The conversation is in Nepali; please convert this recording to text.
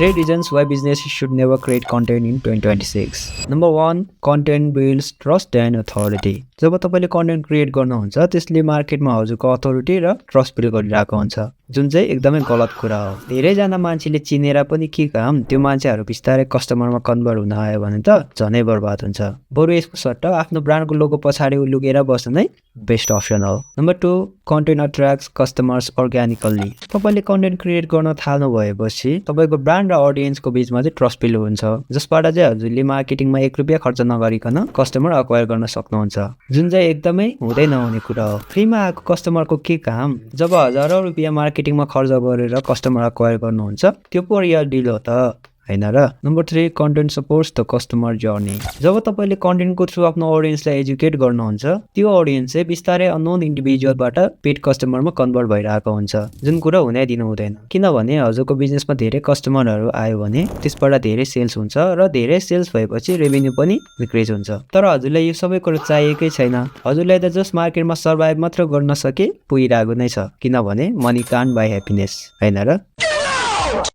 3 reasons why businesses should never create content in 2026. Number 1, content builds trust and authority. जब तपाईले कन्टेन्ट क्रिएट गर्नुहुन्छ त्यसले मार्केटमा हजुरको अथोरिटी र ट्रस्ट बिल्ड गरिरहेको हुन्छ, जुन चाहिँ एकदमै गलत कुरा हो। धेरैजना मान्छेले चिनेर पनि के काम, त्यो मान्छेहरू बिस्तारै कस्टमरमा कन्भर्ट हुन आयो भने त झनै बर्बाद हुन्छ। बरु यसको सट्टा आफ्नो ब्रान्डको लोगो पछाडि लुकेर बस्नु नै बेस्ट अप्सन हो। Number 2, content attracts customers organically. तपाईले कन्टेन्ट क्रिएट गर्न थाल्नु भएपछि तपाईको ब्रान्ड र अडियन्सको बीचमा चाहिँ ट्रस्ट बिल्ड हुन्छ, जसबाट चाहिँ हजुरले मार्केटिङमा 1 रुपैयाँ खर्च नगरिकन कस्टमर अक्वायर गर्न सक्नुहुन्छ, जुन चाहिँ एकदमै हुँदै नहुने कुरा हो। फ्रीमा आएको कस्टमरको के काम? जब हजारौं रुपैयाँ मार्केटिङमा खर्च गरेर कस्टमर अक्वायर गर्नुहुन्छ, त्यो पो रियल डिल हो त, हैन र? Number 3, content supports the customer journey. जब तपाईले कन्टेन्टको थ्रु आफ्नो अडियन्सलाई एजुकेट गर्नुहुन्छ, त्यो अडियन्स चाहिँ बिस्तारै अननोन इन्डिभिजुअलबाट पेड कस्टमरमा कन्भर्ट भइरहेको हुन्छ, जुन कुरा हुनै दिनु हुँदैन। किनभने हजुरको बिजनेसमा धेरै कस्टमरहरू आयो भने त्यसबाट धेरै सेल्स हुन्छ र धेरै सेल्स भएपछि रेभेन्यू पनि इन्क्रिज हुन्छ। तर हजुरलाई यो सबै कुरा चाहिएकै छैन। हजुरलाई त जस्ट मार्केटमा सर्भाइभ मात्र गर्न सके पुगिरहेको नै छ, किनभने मनी कान्ट बाइ ह्याप्पिनेस, हैन र?